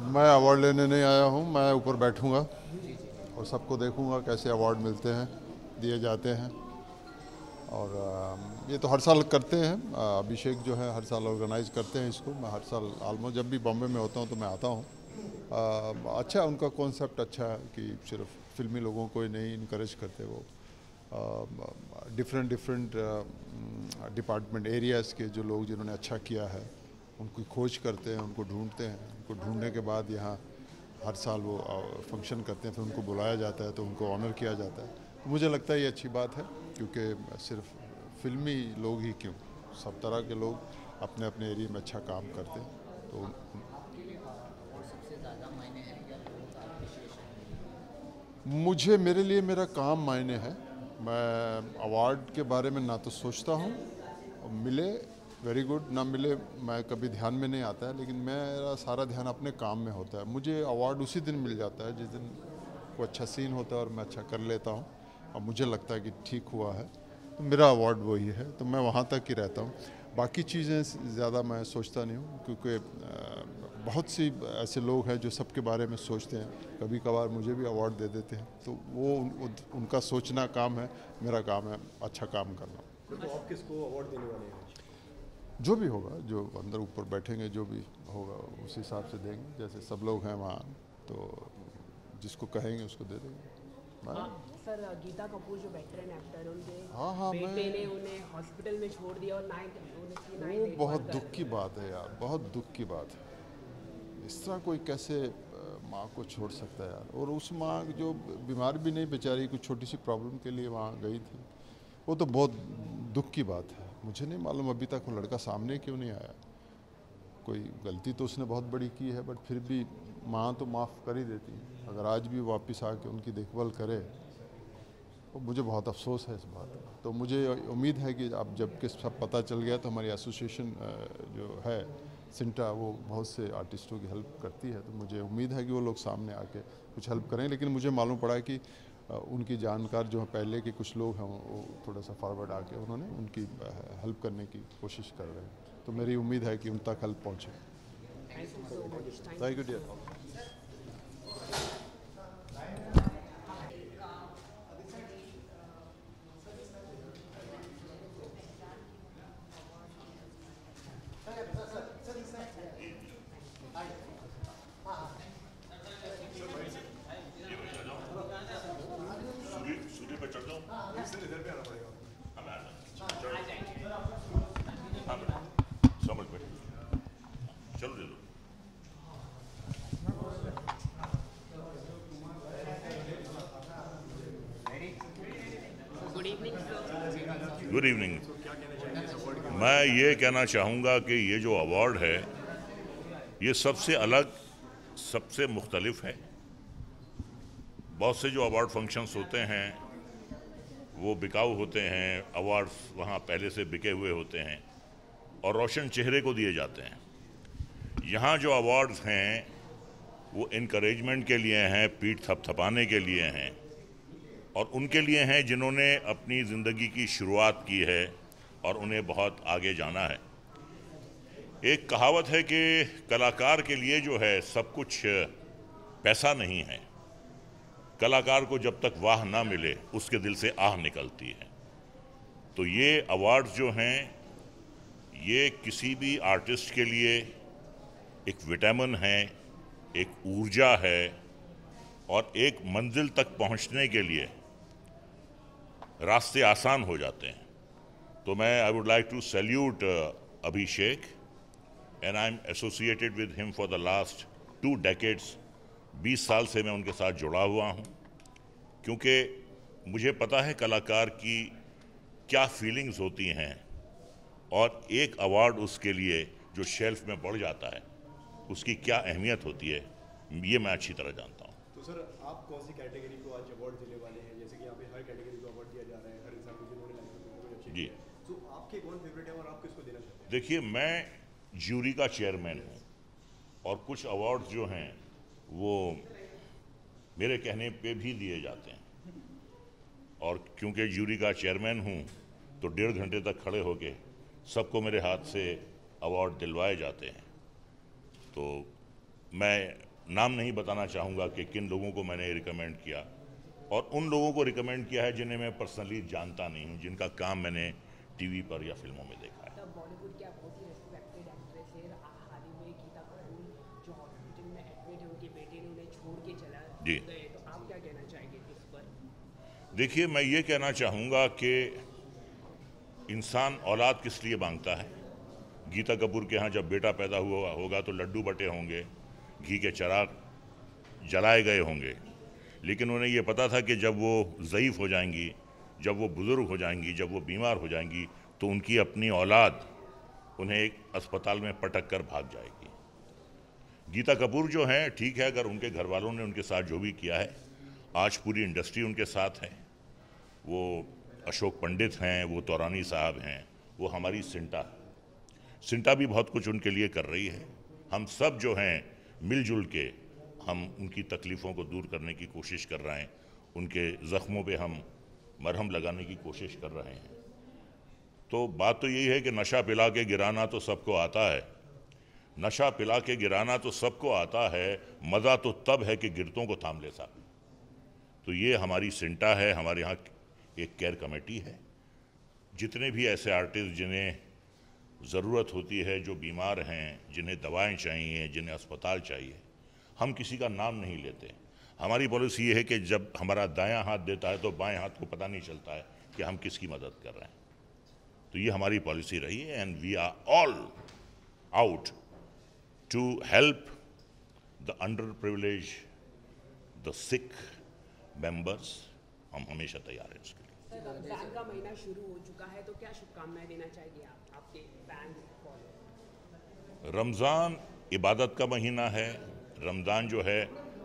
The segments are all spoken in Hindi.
मैं अवार्ड लेने नहीं आया हूँ। मैं ऊपर बैठूँगा और सबको देखूँगा कैसे अवार्ड मिलते हैं, दिए जाते हैं। और ये तो हर साल करते हैं। अभिषेक जो है हर साल ऑर्गेनाइज करते हैं इसको। मैं हर साल ऑलमोस्ट जब भी बॉम्बे में होता हूँ तो मैं आता हूँ। अच्छा है, उनका कॉन्सेप्ट अच्छा है कि सिर्फ फिल्मी लोगों को ही नहीं इनकरेज करते वो। डिफरेंट डिफरेंट डिपार्टमेंट एरियाज़ के जो लोग जिन्होंने अच्छा किया है उनकी खोज करते हैं, उनको ढूंढते हैं। उनको ढूंढने के बाद यहाँ हर साल वो फंक्शन करते हैं, फिर उनको बुलाया जाता है तो उनको ऑनर किया जाता है। तो मुझे लगता है ये अच्छी बात है, क्योंकि सिर्फ फिल्मी लोग ही क्यों, सब तरह के लोग अपने अपने एरिया में अच्छा काम करते हैं। तो मुझे, मेरे लिए मेरा काम मायने है। मैं अवार्ड के बारे में ना तो सोचता हूँ, मिले वेरी गुड, ना मिले मैं कभी ध्यान में नहीं आता है, लेकिन मेरा सारा ध्यान अपने काम में होता है। मुझे अवार्ड उसी दिन मिल जाता है जिस दिन कोई अच्छा सीन होता है और मैं अच्छा कर लेता हूँ और मुझे लगता है कि ठीक हुआ है, तो मेरा अवार्ड वही है। तो मैं वहाँ तक ही रहता हूँ। बाकी चीज़ें ज़्यादा मैं सोचता नहीं हूँ, क्योंकि बहुत सी ऐसे लोग हैं जो सबके बारे में सोचते हैं। कभी कभार मुझे भी अवार्ड दे देते हैं, तो वो उनका सोचना काम है, मेरा काम है अच्छा काम करना। तो आप किसको अवार्ड देने वाले हैं? जो भी होगा, जो अंदर ऊपर बैठेंगे, जो भी होगा उस हिसाब से देंगे। जैसे सब लोग हैं वहाँ, तो जिसको कहेंगे उसको दे देंगे। सर, गीता कपूर जो वेटरन एक्टर, उनके हाँ हाँ, बेटे ने उन्हें हॉस्पिटल में छोड़ दिया और उनकी वो बहुत देखभाल दुख कर की रहे बात है यार, बहुत दुख की बात है। इस तरह कोई कैसे माँ को छोड़ सकता है यार। और उस माँ जो बीमार भी नहीं बेचारी, कुछ छोटी सी प्रॉब्लम के लिए वहाँ गई थी, वो तो बहुत दुख की बात है। मुझे नहीं मालूम अभी तक वो लड़का सामने क्यों नहीं आया। कोई गलती तो उसने बहुत बड़ी की है, बट फिर भी माँ तो माफ़ कर ही देती है। अगर आज भी वापस आके उनकी देखभाल करे, तो मुझे बहुत अफसोस है इस बात का। तो मुझे उम्मीद है कि अब जब कि सब पता चल गया, तो हमारी एसोसिएशन जो है सिंटा, वो बहुत से आर्टिस्टों की हेल्प करती है। तो मुझे उम्मीद है कि वो लोग सामने आके कुछ हेल्प करें। लेकिन मुझे मालूम पड़ा है कि उनकी जानकार जो पहले के कुछ लोग हैं, वो थोड़ा सा फॉरवर्ड आके उन्होंने उनकी हेल्प करने की कोशिश कर रहे हैं। तो मेरी उम्मीद है कि उन तक हेल्प पहुँचे। हैं। Thank you so much. Thank you dear. सूर्य पे चढ़ जाओ। सर इधर पे आना पड़ेगा। समझ में चलो ले लो। Good evening sir. Good evening. मैं ये कहना चाहूँगा कि ये जो अवार्ड है, ये सबसे अलग, सबसे मुख्तलिफ है। बहुत से जो अवार्ड फंक्शंस होते हैं वो बिकाऊ होते हैं, अवार्ड्स वहाँ पहले से बिके हुए होते हैं और रोशन चेहरे को दिए जाते हैं। यहाँ जो अवार्ड्स हैं वो इनकरेजमेंट के लिए हैं, पीठ थपथपाने के लिए हैं और उनके लिए हैं जिन्होंने अपनी ज़िंदगी की शुरुआत की है और उन्हें बहुत आगे जाना है। एक कहावत है कि कलाकार के लिए जो है सब कुछ पैसा नहीं है, कलाकार को जब तक वाह ना मिले उसके दिल से आह निकलती है। तो ये अवार्ड्स जो हैं, ये किसी भी आर्टिस्ट के लिए एक विटामिन है, एक ऊर्जा है और एक मंजिल तक पहुंचने के लिए रास्ते आसान हो जाते हैं। तो मैं I would like to salute Abhishek, and I am associated with him for the last 2 decades। 20 साल से मैं उनके साथ जुड़ा हुआ हूँ, क्योंकि मुझे पता है कलाकार की क्या फीलिंग्स होती हैं और एक अवार्ड उसके लिए जो शेल्फ में बढ़ जाता है उसकी क्या अहमियत होती है, ये मैं अच्छी तरह जानता हूँ। तो सर आप कौन सी कैटेगरी को आज अवार्ड देने वाले हैं? जैसे कि यहाँ पे हर कैटेगरी को अवार्ड दिया जा रहा है, हर इंसान को जिन्होंने लाइफ अच्छी जी, तो आपके कौन फेवरेट है और आप किसको देना चाहते हैं? देखिए, मैं ज्यूरी का चेयरमैन हूँ और कुछ अवार्ड्स जो हैं वो मेरे कहने पे भी दिए जाते हैं, और क्योंकि ज्यूरी का चेयरमैन हूँ तो 1.5 घंटे तक खड़े होके सबको मेरे हाथ से अवार्ड दिलवाए जाते हैं। तो मैं नाम नहीं बताना चाहूँगा कि किन लोगों को मैंने रिकमेंड किया, और उन लोगों को रिकमेंड किया है जिन्हें मैं पर्सनली जानता नहीं हूँ, जिनका काम मैंने टीवी पर या फिल्मों में देखा है। बॉलीवुड की बहुत ही रिस्पेक्टेड एक्ट्रेस है, हाल ही में गीता कपूर जो हॉस्पिटल में एडमिट है, उनके बेटे ने उन्हें छोड़ के चला जी। गए, तो आप क्या कहना चाहेंगे इस पर? देखिए, मैं ये कहना चाहूँगा कि इंसान औलाद किस लिए मांगता है। गीता कपूर के यहाँ जब बेटा पैदा हुआ होगा तो लड्डू बटे होंगे, घी के चिराग जलाए गए होंगे, लेकिन उन्हें ये पता था कि जब वो ज़ईफ़ हो जाएंगी, जब वो बुज़ुर्ग हो जाएंगी, जब वो बीमार हो जाएंगी, तो उनकी अपनी औलाद उन्हें एक अस्पताल में पटक कर भाग जाएगी। गीता कपूर जो हैं, ठीक है, अगर उनके घर वालों ने उनके साथ जो भी किया है, आज पूरी इंडस्ट्री उनके साथ है। वो अशोक पंडित हैं, वो तौरानी साहब हैं, वो हमारी सिंटा भी बहुत कुछ उनके लिए कर रही है। हम सब जो हैं मिलजुल के हम उनकी तकलीफ़ों को दूर करने की कोशिश कर रहे हैं, उनके ज़ख्मों पे हम मरहम लगाने की कोशिश कर रहे हैं। तो बात तो यही है कि नशा पिला के गिराना तो सबको आता है, नशा पिला के गिराना तो सबको आता है, मज़ा तो तब है कि गिरतों को थाम ले साहब। तो ये हमारी सिंटा है, हमारे यहाँ एक केयर कमेटी है। जितने भी ऐसे आर्टिस्ट जिन्हें ज़रूरत होती है, जो बीमार हैं, जिन्हें दवाएं चाहिए, जिन्हें अस्पताल चाहिए, हम किसी का नाम नहीं लेते। हमारी पॉलिसी ये है कि जब हमारा दायां हाथ देता है तो बाएं हाथ को पता नहीं चलता है कि हम किसकी मदद कर रहे हैं। तो ये हमारी पॉलिसी रही है, and we are all out to help the under privilege, the sick members. हम हमेशा तैयार हैं इसके लिए। रमजान का महीना शुरू हो चुका है, तो क्या शुभकामनाएं देना चाहेंगे आप आपके फैंस को? रमज़ान इबादत का महीना है, रमज़ान जो है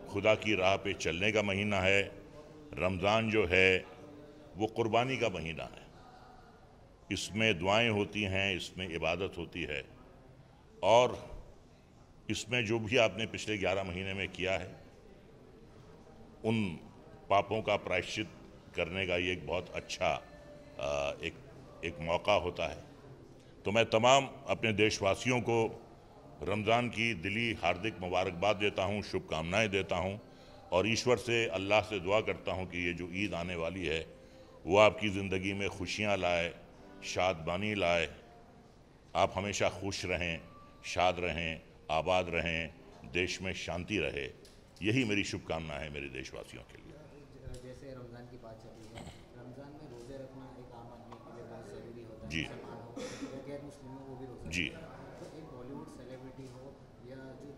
खुदा की राह पे चलने का महीना है, रमज़ान जो है वो कुर्बानी का महीना है। इसमें दुआएं होती हैं, इसमें इबादत होती है, और इसमें जो भी आपने पिछले 11 महीने में किया है उन पापों का प्रायश्चित करने का ये एक बहुत अच्छा एक मौका होता है। तो मैं तमाम अपने देशवासियों को रमज़ान की दिली हार्दिक मुबारकबाद देता हूँ, शुभकामनाएं देता हूँ, और ईश्वर से, अल्लाह से दुआ करता हूँ कि ये जो ईद आने वाली है वो आपकी ज़िंदगी में खुशियाँ लाए, शादबानी लाए, आप हमेशा खुश रहें, शाद रहें, आबाद रहें, देश में शांति रहे। यही मेरी शुभकामना है मेरे देशवासियों के लिए। जैसे रमज़ान की बात चल रही है, रमज़ान में रोज़े रखना एक आम आदमी के लिए बहुत ज़रूरी होता है। जी। मुसलमान हो या गैर मुस्लिम हो, वो भी रोज़ा जी। रखता है। तो एक बॉलीवुड सेलिब्रिटी हो या जो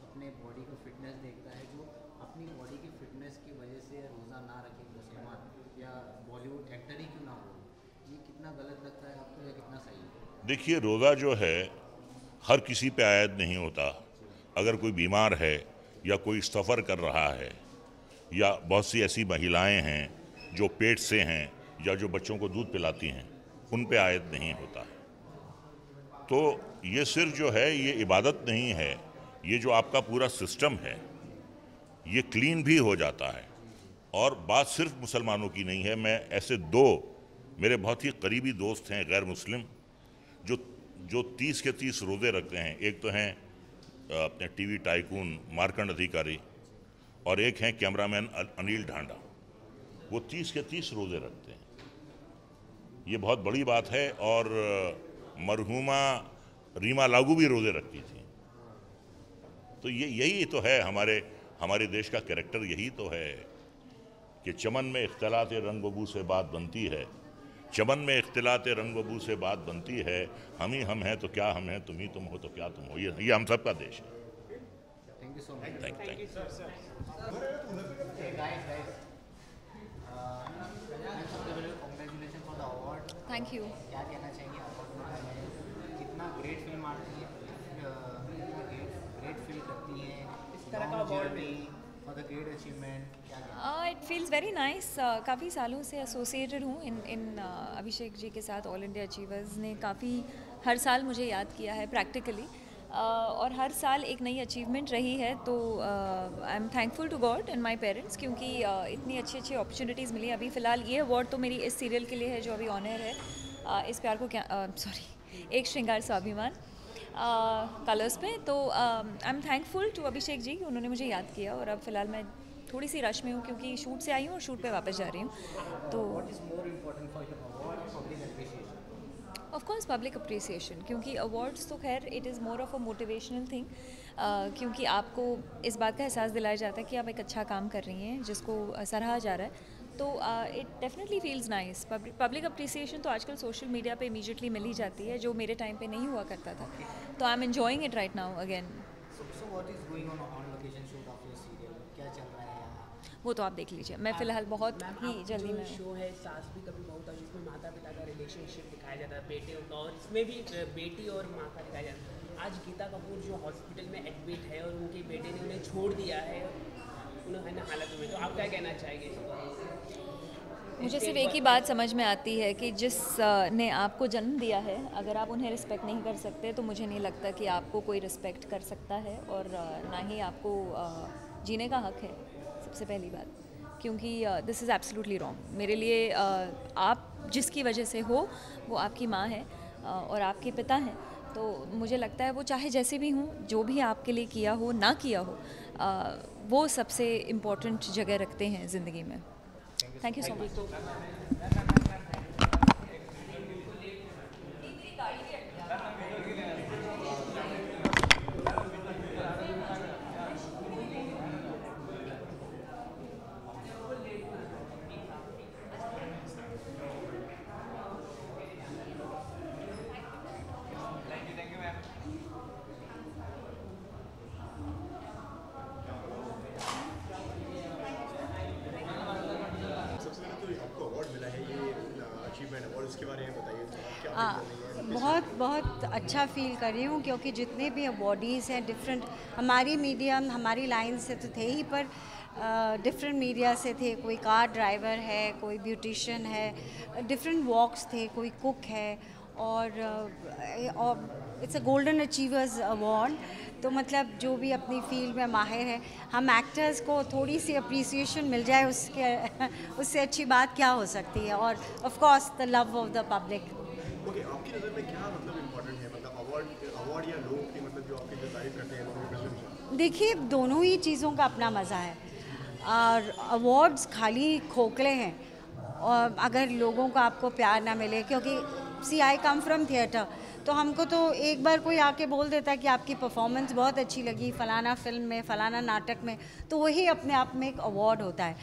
अपने बॉडी को फिटनेस देखता है, जो अपनी बॉडी की फिटनेस की वजह से रोज़ा ना रखे मुसलमान या बॉलीवुड एक्टर ही क्यों ना हो, ये कितना गलत लगता है आपको या कितना सही है? देखिए, रोज़ा जो है हर किसी पे आयद नहीं होता। अगर कोई बीमार है या कोई सफ़र कर रहा है, या बहुत सी ऐसी महिलाएं हैं जो पेट से हैं या जो बच्चों को दूध पिलाती हैं, उन पे आयद नहीं होता। तो ये सिर्फ जो है ये इबादत नहीं है, ये जो आपका पूरा सिस्टम है ये क्लीन भी हो जाता है। और बात सिर्फ मुसलमानों की नहीं है, मैं ऐसे 2 मेरे बहुत ही करीबी दोस्त हैं गैर मुस्लिम जो 30 के 30 रोज़े रखते हैं। एक तो हैं अपने टीवी टाइकून मार्कंड अधिकारी, और एक हैं कैमरामैन अनिल ढांडा। वो 30 के 30 रोज़े रखते हैं। ये बहुत बड़ी बात है। और मरहूमा रीमा लागू भी रोज़े रखती थी। तो यही तो है हमारे देश का कैरेक्टर, यही तो है कि चमन में इख्तिलात रंग बबू से बात बनती है, चमन में इख्तिलात रंग बबू से बात बनती है, हम ही हम हैं तो क्या हम हैं, तुम ही तुम हो तो क्या तुम हो। ये हम सब का देश है। Thank you so much. Thank you. Congratulation for the award. Thank you. क्या कहना चाहिए अवार्ड? कितना ग्रेट फिल्म आती है, ग्रेट फील करती है इस तरह का award for the great achievement? It feels very nice. काफ़ी सालों से एसोसिएटेड हूँ इन अभिषेक जी के साथ। ऑल इंडिया अचीवर्स ने काफ़ी हर साल मुझे याद किया है प्रैक्टिकली, और हर साल एक नई अचीवमेंट रही है। तो I am thankful to God and my parents, क्योंकि इतनी अच्छी अच्छी अपॉर्चुनिटीज़ मिली। अभी फ़िलहाल ये अवार्ड तो मेरी इस सीरियल के लिए है जो अभी ऑन एयर है, इस प्यार को क्या एक श्रृंगार स्वाभिमान। कलर्स पे। तो I am thankful to Abhishek ji कि उन्होंने मुझे याद किया। और अब फ़िलहाल मैं थोड़ी सी रश में हूँ क्योंकि शूट से आई हूँ और शूट पे वापस जा रही हूँ। तो ऑफ कोर्स पब्लिक अप्रिसिएशन, क्योंकि अवार्ड्स तो खैर it is more of a motivational thing, क्योंकि आपको इस बात का एहसास दिलाया जाता है कि आप एक अच्छा काम कर रही हैं जिसको सराहा जा रहा है। तो it definitely feels nice. Public appreciation तो आजकल सोशल मीडिया पे इमीडिएटली मिल ही जाती है, जो मेरे टाइम पे नहीं हुआ करता था। तो I am enjoying it right now again. So what is going on location shoot of your serial? क्या चल रहा है यहाँ? वो तो आप देख लीजिए, मैं फ़िलहाल बहुत ही जल्दी में हूँ। शो है सास भी कभी बहुत है, जिसमें माता पिता का रिलेशनशिप दिखाया जाता है, बेटे का, और इसमें भी बेटी और माँ का दिखाया जाता है। आज गीता कपूर जो हॉस्पिटल में एडमिट है और उनके बेटे ने उन्हें छोड़ दिया है उन्होंने हालत में, तो आप क्या कहना चाहेंगे? मुझे सिर्फ एक ही बात समझ में आती है कि जिस ने आपको जन्म दिया है, अगर आप उन्हें रिस्पेक्ट नहीं कर सकते तो मुझे नहीं लगता कि आपको कोई रिस्पेक्ट कर सकता है, और ना ही आपको जीने का हक है, सबसे पहली बात। क्योंकि दिस इज़ एब्सोल्युटली रॉन्ग। मेरे लिए आप जिसकी वजह से हो वो आपकी माँ है और आपके पिता हैं। तो मुझे लगता है वो चाहे जैसे भी हों, जो भी आपके लिए किया हो ना किया हो, वो सबसे इम्पोर्टेंट जगह रखते हैं ज़िंदगी में। Thank you so much. सबसे पहले तो आपको अवार्ड मिला है, ये अचीवमेंट अवार्ड, उसके बारे में बताइए क्या फील कर रही है? बहुत अच्छा फील कर रही हूँ, क्योंकि जितने भी अवॉर्डीज़ हैं डिफरेंट, हमारी मीडियम हमारी लाइन से तो थे ही, पर डिफरेंट मीडिया से थे। कोई कार ड्राइवर है, कोई ब्यूटिशियन है, डिफरेंट वॉक्स थे, कोई कुक है, और it's a golden achievers award. तो मतलब जो भी अपनी फील्ड में माहिर है, हम एक्टर्स को थोड़ी सी अप्रिसिएशन मिल जाए, उससे अच्छी बात क्या हो सकती है। और of course the love of the public. Okay, आपकी नज़र में क्या मतलब इम्पोर्टेंट है, मतलब अवार्ड या लोग की, मतलब जो आपकी जो तारीफ करते हैं लोगों की? देखिए, दोनों ही चीज़ों का अपना मज़ा है, और अवार्ड्स खाली खोखले हैं। और अगर लोगों को आपको प्यार ना मिले, क्योंकि सी आई कम फ्रॉम थिएटर, तो हमको तो एक बार कोई आके बोल देता है कि आपकी परफॉर्मेंस बहुत अच्छी लगी फ़लाना फिल्म में, फ़लाना नाटक में, तो वही अपने आप में एक अवार्ड होता है।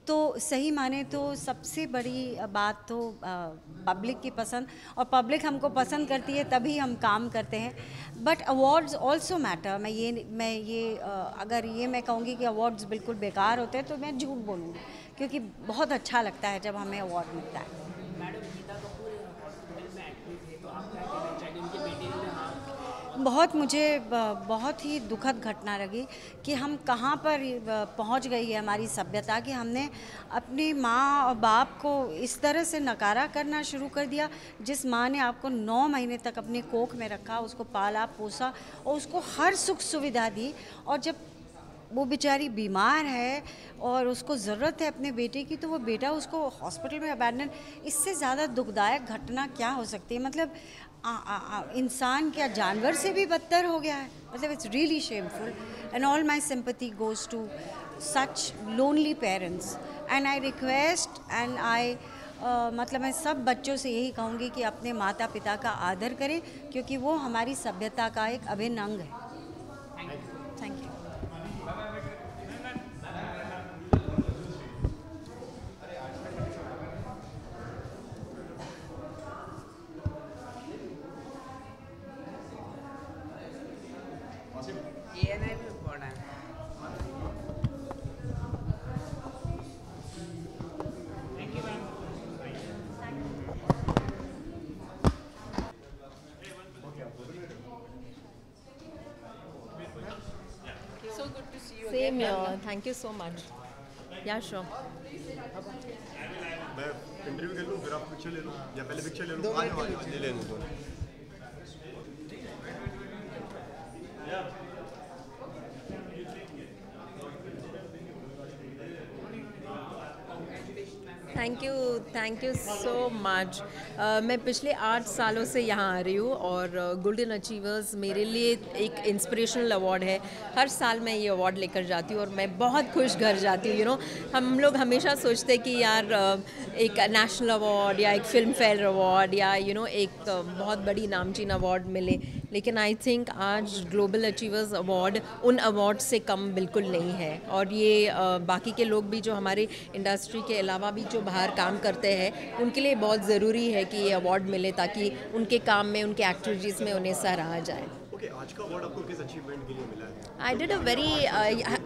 तो सही माने तो सबसे बड़ी बात तो पब्लिक की पसंद, और पब्लिक हमको पसंद करती है तभी हम काम करते हैं। But awards also matter. अगर ये मैं कहूँगी कि अवार्ड्स बिल्कुल बेकार होते हैं तो मैं झूठ बोलूँगी, क्योंकि बहुत अच्छा लगता है जब हमें अवार्ड मिलता है। मैडम, गीता कपूर हॉस्पिटल में एडमिट है, तो आप क्या कहना चाहेंगे? उनके बेटे ने बहुत ही दुखद घटना लगी कि हम कहाँ पर पहुँच गई है हमारी सभ्यता, कि हमने अपनी माँ और बाप को इस तरह से नकारा करना शुरू कर दिया। जिस माँ ने आपको 9 महीने तक अपने कोख में रखा, उसको पाला पोसा और उसको हर सुख सुविधा दी, और जब वो बेचारी बीमार है और उसको ज़रूरत है अपने बेटे की, तो वो बेटा उसको हॉस्पिटल में अबैंडन, इससे ज़्यादा दुखदायक घटना क्या हो सकती है? मतलब इंसान क्या जानवर से भी बदतर हो गया है। मतलब it's really shameful, and all my sympathy goes to such lonely parents, and I request and I मतलब मैं सब बच्चों से यही कहूँगी कि अपने माता पिता का आदर करें, क्योंकि वो हमारी सभ्यता का एक अभिन्न अंग है। Thank you. ANI भी पढ़ा है। Thank you ma'am. So good to see you. Same here. Thank you so much. Yeah, sure. मैं इंटरव्यू कर लूँ, फिर आप पिक्चर ले लो, या पहले पिक्चर ले लो? ले लेने दो। Congratulations ma'am. Thank you so much. मैं पिछले 8 सालों से यहाँ आ रही हूँ और गोल्डन अचीवर्स मेरे लिए एक इंस्पिरेशनल अवार्ड है। हर साल मैं ये अवार्ड लेकर जाती हूँ और मैं बहुत खुश घर जाती हूँ। हम लोग हमेशा सोचते कि यार एक नेशनल अवार्ड या एक फिल्म फेयर अवार्ड या एक बहुत बड़ी नामचीन अवार्ड मिले, लेकिन आई थिंक आज ग्लोबल अचीवर्स अवार्ड उन अवार्ड से कम बिल्कुल नहीं है। और ये बाकी के लोग भी जो हमारे इंडस्ट्री के अलावा भी जो बाहर काम करते हैं उनके लिए बहुत ज़रूरी है कि ये अवार्ड मिले, ताकि उनके काम में, उनके एक्टिविटीज़ में उन्हें सराहा जाए। ओके, आज का अवार्ड आपको किस अचीवमेंट के लिए मिला है? आई डिड अ वेरी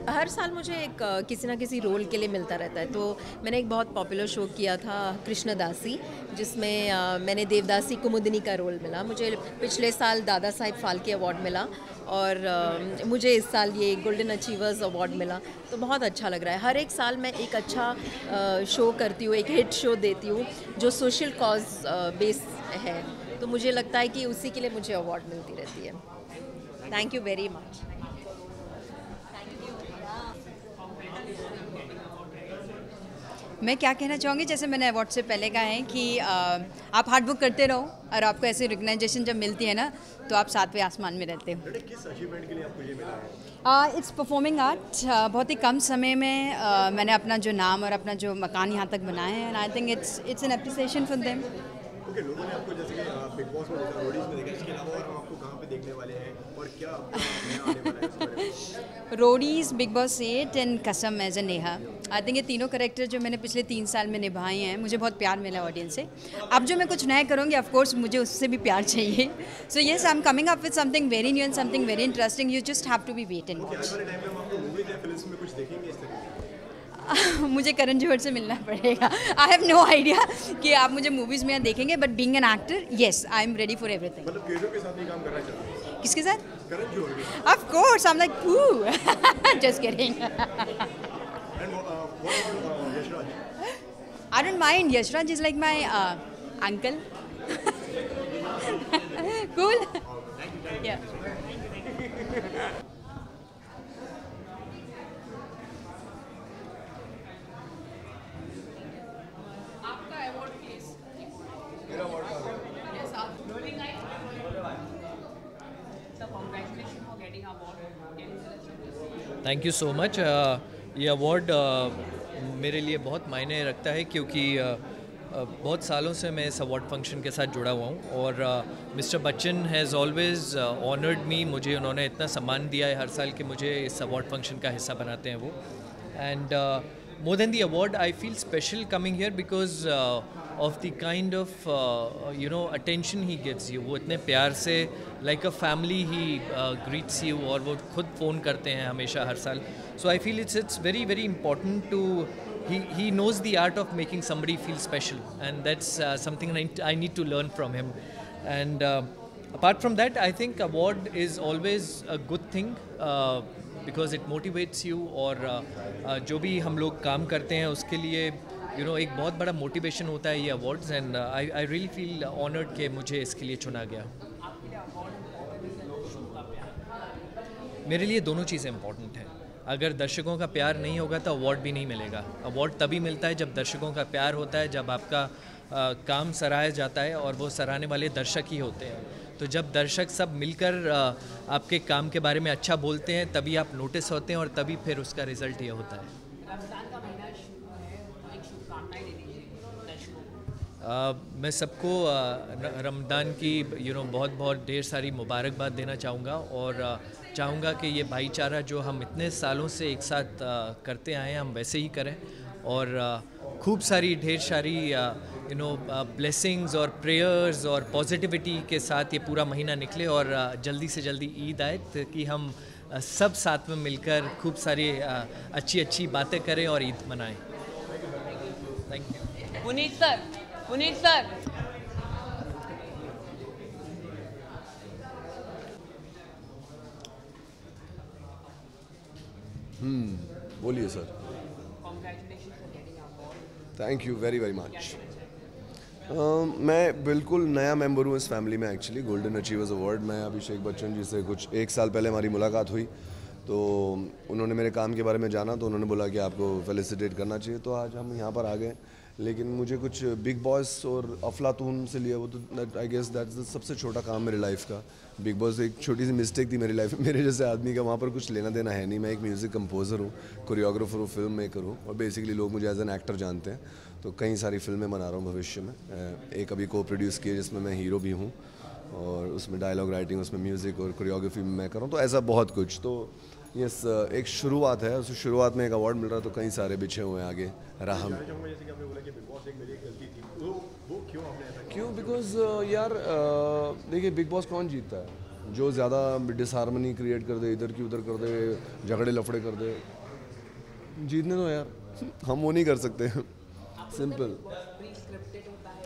हर साल मुझे एक किसी ना किसी रोल के लिए मिलता रहता है। तो मैंने एक बहुत पॉपुलर शो किया था कृष्णदासी, जिसमें मैंने देवदासी कुमुदिनी का रोल मिला। मुझे पिछले साल दादा साहिब फाल्के अवार्ड मिला और मुझे इस साल ये गोल्डन अचीवर्स अवार्ड मिला। तो बहुत अच्छा लग रहा है। हर एक साल मैं एक अच्छा शो करती हूँ, एक हिट शो देती हूँ जो सोशल कॉज बेस है। तो मुझे लगता है कि उसी के लिए मुझे अवार्ड मिलती रहती है। Thank you very much. मैं क्या कहना चाहूँगी, जैसे मैंने अवार्ड से पहले कहा है कि आप हार्ड वर्क करते रहो और आपको ऐसी रिकग्नाइजेशन जब मिलती है ना तो आप सातवें आसमान में रहते हो। किस अचीवमेंट के लिए आपको ये मिला है? It's performing art. बहुत ही कम समय में मैंने अपना जो नाम और अपना जो मकान यहाँ तक बनाया है, and I think it's an appreciation for them. Okay, लोगों ने आपको जैसे कि बिग बॉस में देखा, रोडीज में देखा, इसके अलावा और हम आपको कहाँ पे देखने वाले हैं और क्या नया आने वाला है इस बारे में? रोडीज, बिग बॉस 8 एंड कसम as a Neha. I think ये तीनों कैरेक्टर जो मैंने पिछले 3 साल में निभाए हैं, मुझे बहुत प्यार मिला ऑडियंस से। अब जो मैं कुछ नया करूँगी, ऑफ कोर्स मुझे उससे भी प्यार चाहिए। So yes, I am coming up with something very new and something very interesting. You just have to be wait and watch. आने वाले टाइम में हम आपको मूवीज या फिल्म्स में कुछ देखेंगे इस तरह की? मुझे करण जौहर से मिलना पड़ेगा। आई हैव नो आइडिया कि आप मुझे मूवीज़ में देखेंगे, but being an actor, yes, I am ready for everything. मतलब केजो के साथ ही काम करना चाहते हैं? किसके साथ? करण जौहर के साथ। Of course, I am like ooh, just kidding. And what about Yashraj? I don't mind. Yashraj is like my uncle. Cool. Yeah. Thank you so much. ये अवार्ड मेरे लिए बहुत मायने रखता है, क्योंकि बहुत सालों से मैं इस अवार्ड फंक्शन के साथ जुड़ा हुआ हूँ और mister Bachchan has always honoured me. मुझे उन्होंने इतना सम्मान दिया है हर साल कि मुझे इस अवार्ड फंक्शन का हिस्सा बनाते हैं वो। And more than the award, I feel special coming here because of the kind of attention he gives you. वो इतने प्यार से like a family he greets you, और वो खुद फ़ोन करते हैं हमेशा हर साल। So I feel it's very very important to he knows the art of making somebody feel special, and that's something I need to learn from him. And apart from that, I think award is always a good thing because it motivates you, और जो भी हम लोग काम करते हैं उसके लिए एक बहुत बड़ा मोटिवेशन होता है ये awards. And I really feel honoured कि मुझे इसके लिए चुना गया। मेरे लिए दोनों चीज़ें इंपॉर्टेंट हैं। अगर दर्शकों का प्यार नहीं होगा तो अवार्ड भी नहीं मिलेगा। अवार्ड तभी मिलता है जब दर्शकों का प्यार होता है, जब आपका काम सराहा जाता है, और वो सराहने वाले दर्शक ही होते हैं। तो जब दर्शक सब मिलकर आपके काम के बारे में अच्छा बोलते हैं, तभी आप नोटिस होते हैं और तभी फिर उसका रिजल्ट ये होता है। मैं सबको रमज़ान की बहुत बहुत ढेर सारी मुबारकबाद देना चाहूँगा, और चाहूँगा कि ये भाईचारा जो हम इतने सालों से एक साथ करते आए हैं, हम वैसे ही करें, और खूब सारी ढेर सारी ब्लेसिंग्स और प्रेयर्स और पॉजिटिविटी के साथ ये पूरा महीना निकले, और जल्दी से जल्दी ईद आए, ताकि हम सब साथ में मिलकर खूब सारी अच्छी अच्छी बातें करें और ईद मनाएं। Thank you. पुनीत सर बोलिए sir. Thank you very very much. मैं बिल्कुल नया मेंबर हूँ इस फैमिली में। एक्चुअली गोल्डन अचीवर्स अवार्ड, मैं अभिषेक बच्चन जी से कुछ 1 साल पहले हमारी मुलाकात हुई, तो उन्होंने मेरे काम के बारे में जाना, तो उन्होंने बोला कि आपको फेलिसिटेट करना चाहिए, तो आज हम यहाँ पर आ गए। लेकिन मुझे कुछ बिग बॉस और अफलातून से लिया, वो तो आई गेस दैट्स सबसे छोटा काम मेरे लाइफ का। बिग बॉस एक छोटी सी मिस्टेक थी मेरी लाइफ में, मेरे जैसे आदमी का वहाँ पर कुछ लेना देना है नहीं। मैं एक म्यूज़िक कंपोज़र हूँ, कोरियोग्राफर हूँ, फिल्म मेकर हूँ, और बेसिकली लोग मुझे एज एन एक्टर जानते हैं। तो कई सारी फिल्में बना रहा हूँ भविष्य में। एक अभी को प्रोड्यूस की जिसमें मैं हीरो भी हूँ, और उसमें डायलॉग राइटिंग, उसमें म्यूज़िक और कोरियोग्राफी मैं कर रहा हूँ। तो ऐसा बहुत कुछ, तो यस एक शुरुआत है। उस शुरुआत में एक अवार्ड मिल रहा है, तो कई सारे बिछे हुए हैं आगे राह में। क्यों? बिकॉज यार देखिए, बिग बॉस कौन जीतता है? जो ज़्यादा डिसहार्मनी क्रिएट कर दे, इधर की उधर कर दे, झगड़े लफड़े कर दे, जीतने दो यार। हम वो नहीं कर सकते। Simple.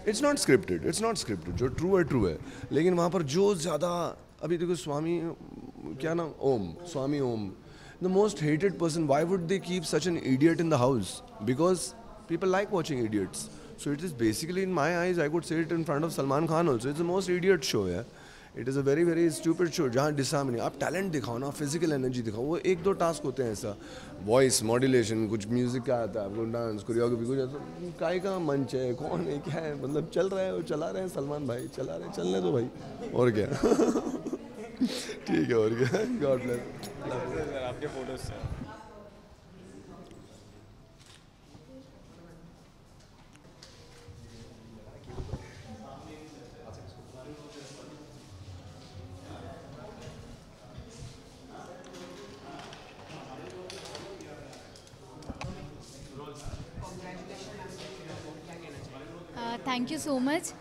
It's not scripted, it's not scripted. जो ट्रू है ट्रू है, लेकिन वहाँ पर जो ज़्यादा, अभी देखो स्वामी क्या नाम, Om, Swami Om, the most hated person, why would they keep such an idiot in the house? Because people like watching idiots. So it is basically, in my eyes, I could say it in front of Salman Khan also, it's the most idiot show, yeah. It is a very very stupid show जहाँ डिसहार्मनी, आप टैलेंट दिखाओ ना, फिजिकल एनर्जी दिखाओ, वो एक दो टास्क होते हैं ऐसा, वॉइस मॉड्यूलेशन, कुछ म्यूजिक का आता है आपको, डांस कोरियोग्राफी, कुछ ऐसा काय का मंच है, कौन है, क्या है, मतलब चल रहा है और चला रहे हैं सलमान भाई, चला रहे हैं, चलने दो भाई, और क्या। ठीक है, और क्या। God bless. आपके फोटोज से थैंक यू सो मच।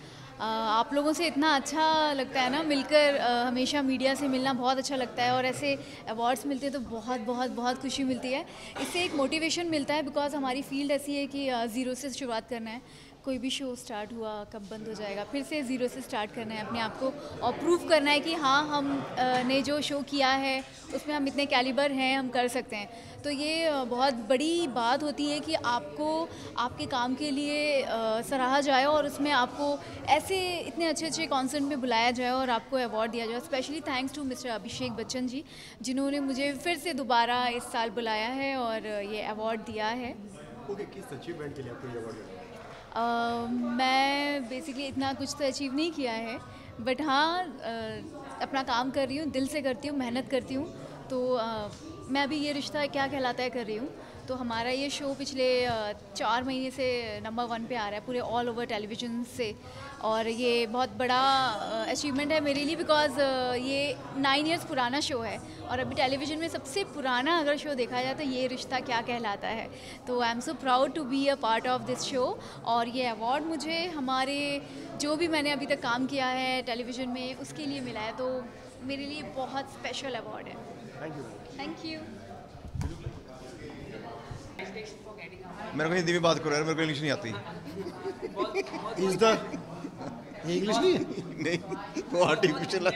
आप लोगों से इतना अच्छा लगता है ना मिलकर, हमेशा मीडिया से मिलना बहुत अच्छा लगता है, और ऐसे अवार्ड्स मिलते हैं तो बहुत बहुत बहुत खुशी मिलती है। इससे एक मोटिवेशन मिलता है, बिकॉज हमारी फील्ड ऐसी है कि ज़ीरो से शुरुआत करना है। कोई भी शो स्टार्ट हुआ कब बंद हो जाएगा, फिर से ज़ीरो से स्टार्ट करना है अपने आप को, और प्रूव करना है कि हाँ हम ने जो शो किया है उसमें हम इतने कैलिबर हैं, हम कर सकते हैं। तो ये बहुत बड़ी बात होती है कि आपको आपके काम के लिए सराहा जाए, और उसमें आपको ऐसे इतने अच्छे अच्छे कॉन्सर्ट में बुलाया जाए और आपको अवार्ड दिया जाए। Specially thanks to mister Abhishek Bachchan ji, जिन्होंने मुझे फिर से दोबारा इस साल बुलाया है और ये अवार्ड दिया है। किस अचीवमेंट के लिए आपको ये अवार्ड? मैं बेसिकली इतना कुछ तो अचीव नहीं किया है, बट हाँ अपना काम कर रही हूँ, दिल से करती हूँ, मेहनत करती हूँ। तो मैं अभी ये रिश्ता क्या कहलाता है कर रही हूँ। तो हमारा ये शो पिछले 4 महीने से नंबर 1 पे आ रहा है पूरे ऑल ओवर टेलीविज़न से, और ये बहुत बड़ा अचीवमेंट है मेरे लिए, बिकॉज ये 9 इयर्स पुराना शो है, और अभी टेलीविज़न में सबसे पुराना अगर शो देखा जाए तो ये रिश्ता क्या कहलाता है। तो I am so proud to be a part of this show, और ये अवार्ड मुझे हमारे जो भी मैंने अभी तक काम किया है टेलीविज़न में उसके लिए मिला है, तो मेरे लिए बहुत स्पेशल अवार्ड है। Thank you. मेरे को हिंदी में बात करो यार, मेरे को इंग्लिश नहीं आती। इंग्लिश नहीं है? नहीं, वो आर्टिफिशियल है।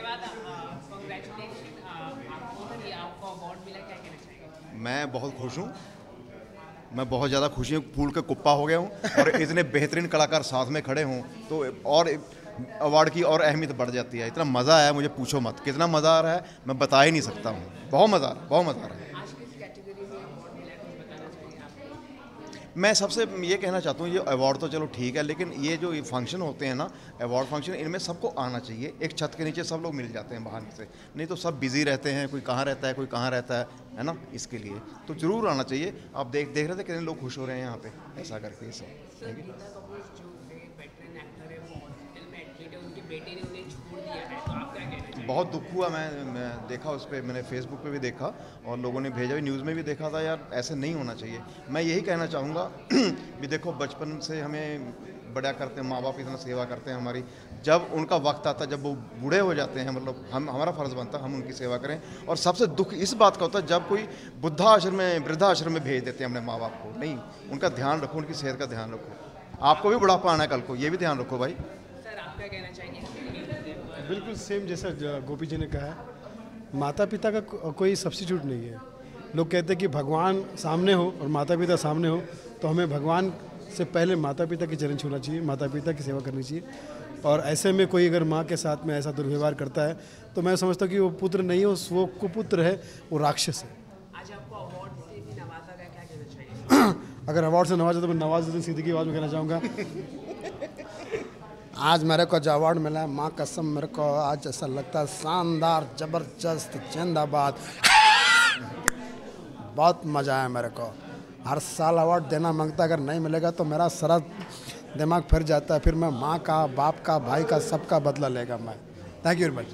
मैं बहुत खुश हूँ, मैं बहुत ज़्यादा खुशी हूँ, फूल का कुप्पा हो गया हूँ, और इतने बेहतरीन कलाकार साथ में खड़े हों तो और अवार्ड की और अहमियत बढ़ जाती है। इतना मज़ा आया, मुझे पूछो मत कितना मज़ा आ रहा है, मैं बता ही नहीं सकता हूँ। बहुत मज़ा आ रहा है, बहुत मज़ा आ रहा है। मैं सबसे ये कहना चाहता हूँ, ये अवार्ड तो चलो ठीक है, लेकिन ये जो फंक्शन होते हैं ना, अवार्ड फंक्शन, इनमें सबको आना चाहिए। एक छत के नीचे सब लोग मिल जाते हैं बाहर से, नहीं तो सब बिजी रहते हैं, कोई कहाँ रहता है, कोई कहाँ रहता है ना। इसके लिए तो ज़रूर आना चाहिए। आप देख रहे थे कितने लोग खुश हो रहे हैं यहाँ पे ऐसा करके। ये सब बहुत दुख हुआ। मैं देखा उस पर, मैंने फेसबुक पे भी देखा और लोगों ने भेजा भी, न्यूज़ में भी देखा था। यार ऐसे नहीं होना चाहिए। मैं यही कहना चाहूँगा भी देखो, बचपन से हमें बड़ा करते हैं, माँ बाप इतना सेवा करते हैं हमारी, जब उनका वक्त आता है, जब वो बूढ़े हो जाते हैं, मतलब हमारा फ़र्ज़ बनता है हम उनकी सेवा करें। और सबसे दुख इस बात का होता है जब कोई वृद्धाश्रम में भेज देते हैं अपने माँ बाप को। नहीं, उनका ध्यान रखो, उनकी सेहत का ध्यान रखो। आपको भी बुढ़ापा आना है कल को, ये भी ध्यान रखो भाई। सर आप क्या कहना चाहेंगे? बिल्कुल सेम जैसा गोपी जी ने कहा है, माता पिता का कोई सब्स्टिट्यूट नहीं है। लोग कहते हैं कि भगवान सामने हो और माता पिता सामने हो, तो हमें भगवान से पहले माता पिता के चरण छूना चाहिए, माता पिता की सेवा करनी चाहिए। और ऐसे में कोई अगर माँ के साथ में ऐसा दुर्व्यवहार करता है तो मैं समझता हूँ कि वो पुत्र नहीं है, वो कुपुत्र है, वो राक्षस है। आज आपको अवार्ड से भी नवाजा गया, क्या कहना चाहिए? अगर अवार्ड से नवाजा तो मैं नवाजुद्दीन सिद्दीकी की आवाज़ में कहना चाहूँगा, आज मेरे को जो अवार्ड मिला है, माँ कसम मेरे को आज ऐसा लगता है शानदार, ज़बरदस्त, जिंदाबाद, बहुत मज़ा आया मेरे को। हर साल अवार्ड देना मांगता, अगर नहीं मिलेगा तो मेरा सारा दिमाग फिर जाता है, फिर मैं माँ का, बाप का, भाई का, सबका बदला लेगा मैं। Thank you very much.